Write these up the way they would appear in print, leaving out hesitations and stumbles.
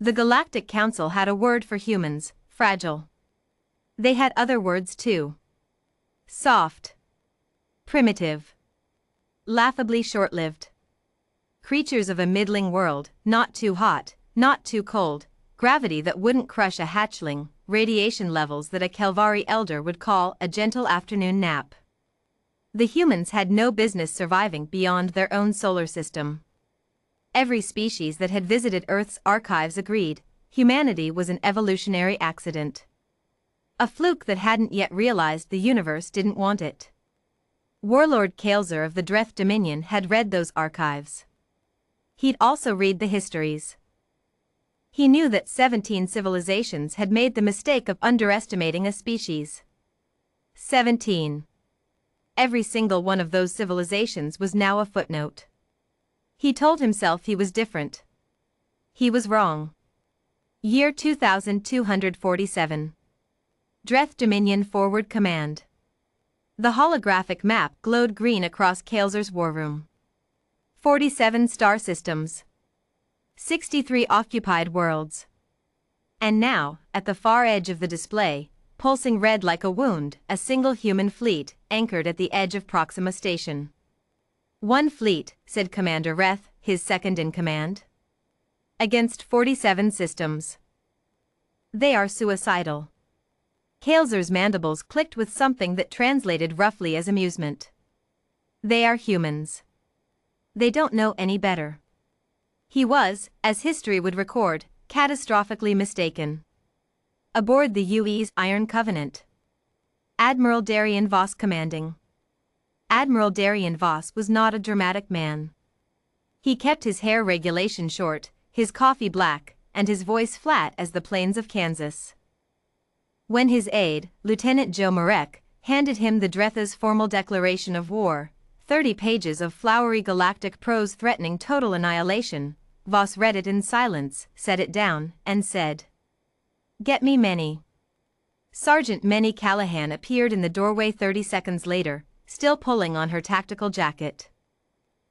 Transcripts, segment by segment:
The Galactic Council had a word for humans: fragile. They had other words too. Soft. Primitive. Laughably short-lived. Creatures of a middling world, not too hot, not too cold, gravity that wouldn't crush a hatchling, radiation levels that a Kelvari elder would call a gentle afternoon nap. The humans had no business surviving beyond their own solar system. Every species that had visited Earth's archives agreed, humanity was an evolutionary accident. A fluke that hadn't yet realized the universe didn't want it. Warlord Kael'zer of the Dreth Dominion had read those archives. He'd also read the histories. He knew that 17 civilizations had made the mistake of underestimating a species. 17. Every single one of those civilizations was now a footnote. He told himself he was different. He was wrong. Year 2247. Dreth Dominion Forward Command. The holographic map glowed green across Kael'zer's war room. 47 star systems. 63 occupied worlds. And now, at the far edge of the display, pulsing red like a wound, a single human fleet anchored at the edge of Proxima Station. One fleet, said Commander Reth, his second-in-command. Against 47 systems. They are suicidal. Kael'zer's mandibles clicked with something that translated roughly as amusement. They are humans. They don't know any better. He was, as history would record, catastrophically mistaken. Aboard the UE's Iron Covenant. Admiral Darian Voss commanding. Admiral Darian Voss was not a dramatic man. He kept his hair regulation short, his coffee black, and his voice flat as the plains of Kansas. When his aide, Lieutenant Joe Marek, handed him the Dretha's formal declaration of war, 30 pages of flowery galactic prose threatening total annihilation, Voss read it in silence, set it down, and said, "Get me Many." Sergeant Many Callahan appeared in the doorway 30 seconds later, still pulling on her tactical jacket.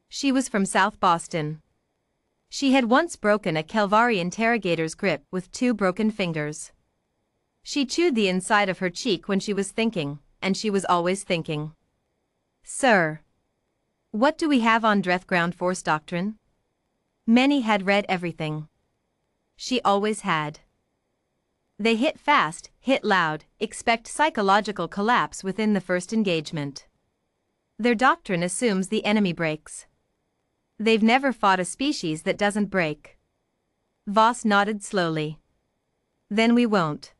She was from South Boston. She had once broken a Kelvari interrogator's grip with 2 broken fingers. She chewed the inside of her cheek when she was thinking, and she was always thinking. "Sir. What do we have on Dreth Ground Force Doctrine?" Many had read everything. She always had. They hit fast, hit loud, expect psychological collapse within the first engagement. Their doctrine assumes the enemy breaks. They've never fought a species that doesn't break. Voss nodded slowly. Then we won't.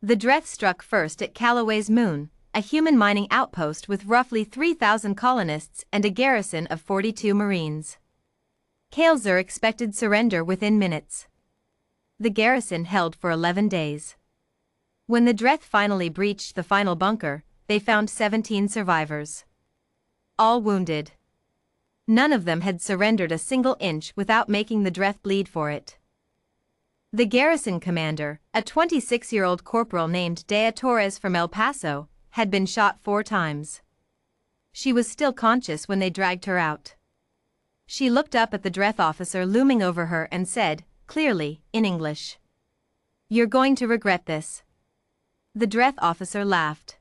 The Dreth struck first at Callaway's Moon, a human mining outpost with roughly 3,000 colonists and a garrison of 42 Marines. Kael'zer expected surrender within minutes. The garrison held for 11 days. When the Dreth finally breached the final bunker, they found 17 survivors. All wounded. None of them had surrendered a single inch without making the Dreth bleed for it. The garrison commander, a 26-year-old corporal named Dea Torres from El Paso, had been shot 4 times. She was still conscious when they dragged her out. She looked up at the Dreth officer looming over her and said, clearly, in English, "You're going to regret this." The Dreth officer laughed.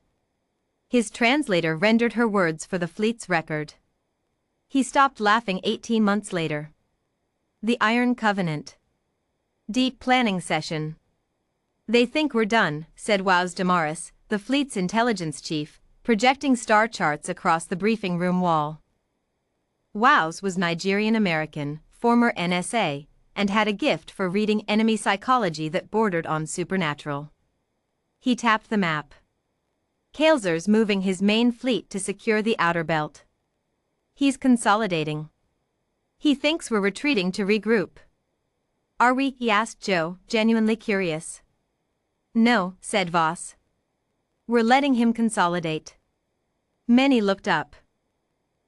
His translator rendered her words for the fleet's record. He stopped laughing 18 months later. The Iron Covenant. Deep planning session. "They think we're done," said Wows Damaris, the fleet's intelligence chief, projecting star charts across the briefing room wall. Wows was Nigerian-American, former NSA, and had a gift for reading enemy psychology that bordered on supernatural. He tapped the map. Kael'zer's moving his main fleet to secure the outer belt. He's consolidating. He thinks we're retreating to regroup. "Are we?" he asked Joe, genuinely curious. "No," said Voss. "We're letting him consolidate." Many looked up.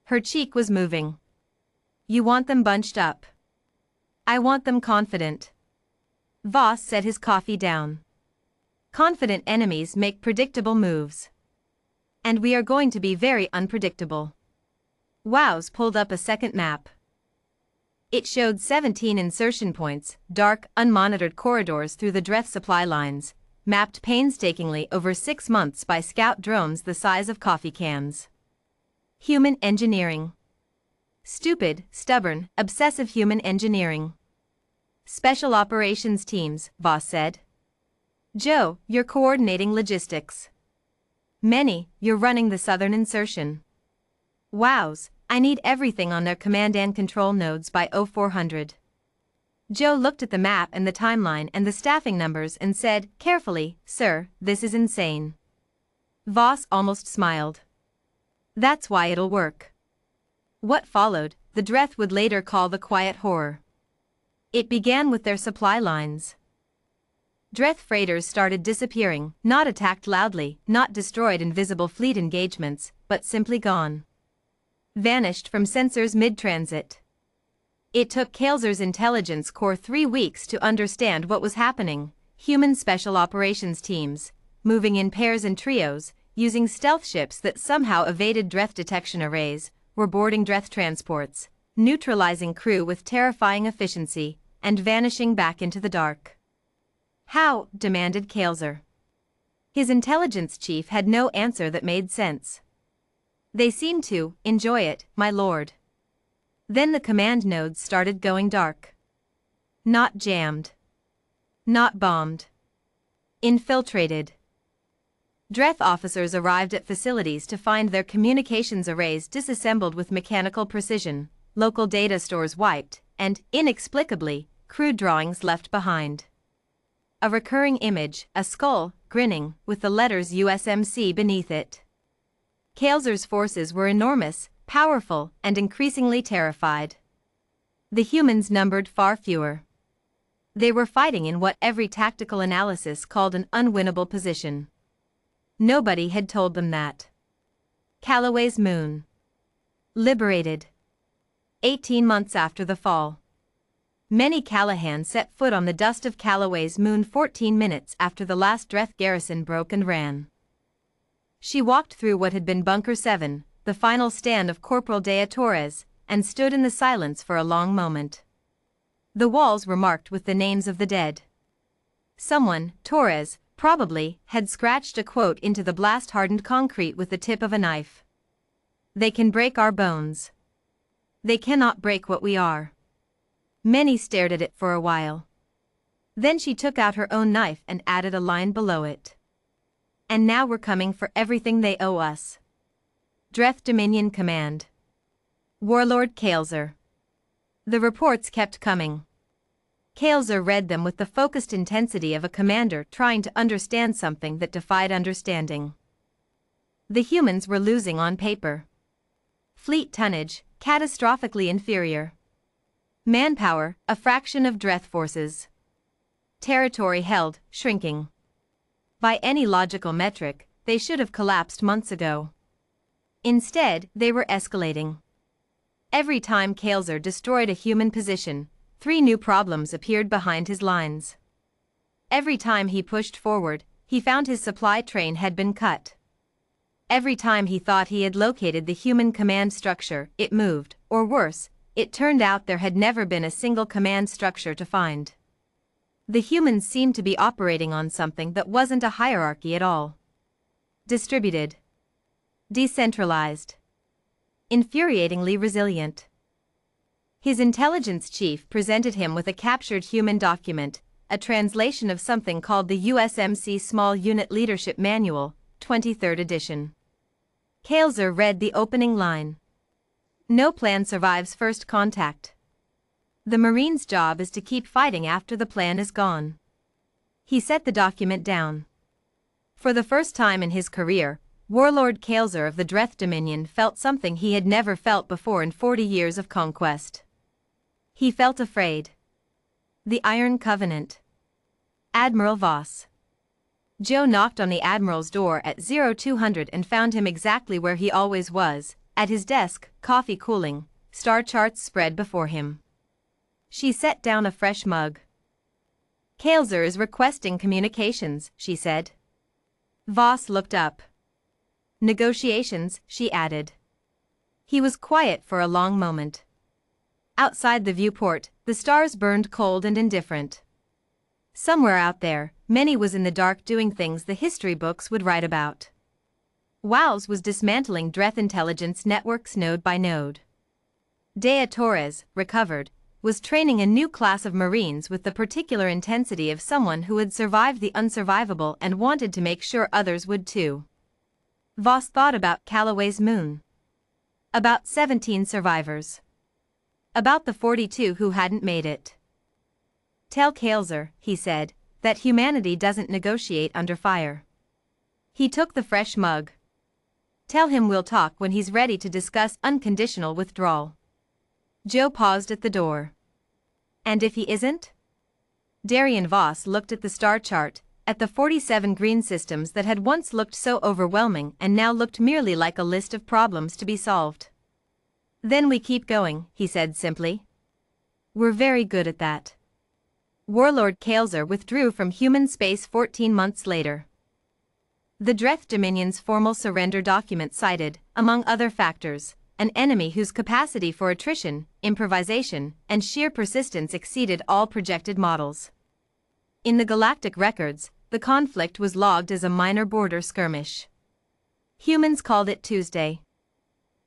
Her cheek was moving. "You want them bunched up." "I want them confident." Voss set his coffee down. "Confident enemies make predictable moves. And we are going to be very unpredictable." Wows pulled up a second map. It showed 17 insertion points, dark, unmonitored corridors through the Dreth supply lines, mapped painstakingly over 6 months by scout drones the size of coffee cans. Human engineering. Stupid, stubborn, obsessive human engineering. Special operations teams, Voss said. Joe, you're coordinating logistics. Many, you're running the southern insertion. Wows, I need everything on their command and control nodes by 0400. Joe looked at the map and the timeline and the staffing numbers and said, carefully, sir, this is insane. Voss almost smiled. That's why it'll work. What followed, the Dreth would later call the quiet horror. It began with their supply lines. Dreth freighters started disappearing, not attacked loudly, not destroyed in visible fleet engagements, but simply gone. Vanished from sensors mid-transit. It took Kael'zer's intelligence core 3 weeks to understand what was happening. Human special operations teams, moving in pairs and trios, using stealth ships that somehow evaded Dreth detection arrays, were boarding Dreth transports, neutralizing crew with terrifying efficiency, and vanishing back into the dark. How? Demanded Kael'zer. His intelligence chief had no answer that made sense. They seemed to enjoy it, my lord. Then the command nodes started going dark. Not jammed. Not bombed. Infiltrated. Dreth officers arrived at facilities to find their communications arrays disassembled with mechanical precision, local data stores wiped, and, inexplicably, crude drawings left behind. A recurring image, a skull, grinning, with the letters USMC beneath it. Kael'zer's forces were enormous, powerful, and increasingly terrified. The humans numbered far fewer. They were fighting in what every tactical analysis called an unwinnable position. Nobody had told them that. Callaway's moon. Liberated. 18 months after the fall. Many Callahan set foot on the dust of Callaway's moon 14 minutes after the last Dreth garrison broke and ran. She walked through what had been Bunker 7, the final stand of Corporal Dea Torres, and stood in the silence for a long moment. The walls were marked with the names of the dead. Someone, Torres, probably, had scratched a quote into the blast-hardened concrete with the tip of a knife. They can break our bones. They cannot break what we are. Many stared at it for a while. Then she took out her own knife and added a line below it. And now we're coming for everything they owe us. Dreth Dominion Command. Warlord Kael'zer. The reports kept coming. Kael'zer read them with the focused intensity of a commander trying to understand something that defied understanding. The humans were losing on paper. Fleet tonnage, catastrophically inferior. Manpower, a fraction of Dreth forces. Territory held, shrinking. By any logical metric, they should have collapsed months ago. Instead, they were escalating. Every time Kael'zer destroyed a human position, 3 new problems appeared behind his lines. Every time he pushed forward, he found his supply train had been cut. Every time he thought he had located the human command structure, it moved, or worse, it turned out there had never been a single command structure to find. The humans seemed to be operating on something that wasn't a hierarchy at all. Distributed. Decentralized. Infuriatingly resilient. His intelligence chief presented him with a captured human document, a translation of something called the USMC Small Unit Leadership Manual, 23rd edition. Kael'zer read the opening line. No plan survives first contact. The Marine's job is to keep fighting after the plan is gone. He set the document down. For the first time in his career, Warlord Kael'zer of the Dreth Dominion felt something he had never felt before in 40 years of conquest. He felt afraid. The Iron Covenant. Admiral Voss. Joe knocked on the Admiral's door at 0200 and found him exactly where he always was, at his desk, coffee cooling, star charts spread before him. She set down a fresh mug. Kael'zer is requesting communications, she said. Voss looked up. Negotiations, she added. He was quiet for a long moment. Outside the viewport, the stars burned cold and indifferent. Somewhere out there, Many was in the dark doing things the history books would write about. Wows was dismantling Dreth intelligence networks node by node. Dea Torres, recovered, was training a new class of Marines with the particular intensity of someone who had survived the unsurvivable and wanted to make sure others would too. Voss thought about Calloway's moon. About 17 survivors. About the 42 who hadn't made it. Tell Kaelzer, he said, that humanity doesn't negotiate under fire. He took the fresh mug. Tell him we'll talk when he's ready to discuss unconditional withdrawal. Joe paused at the door. And if he isn't? Darian Voss looked at the star chart, at the 47 green systems that had once looked so overwhelming and now looked merely like a list of problems to be solved. Then we keep going, he said simply. We're very good at that. Warlord Kaelzer withdrew from human space 14 months later. The Dreth Dominion's formal surrender document cited, among other factors, an enemy whose capacity for attrition, improvisation, and sheer persistence exceeded all projected models. In the Galactic records, the conflict was logged as a minor border skirmish. Humans called it Tuesday.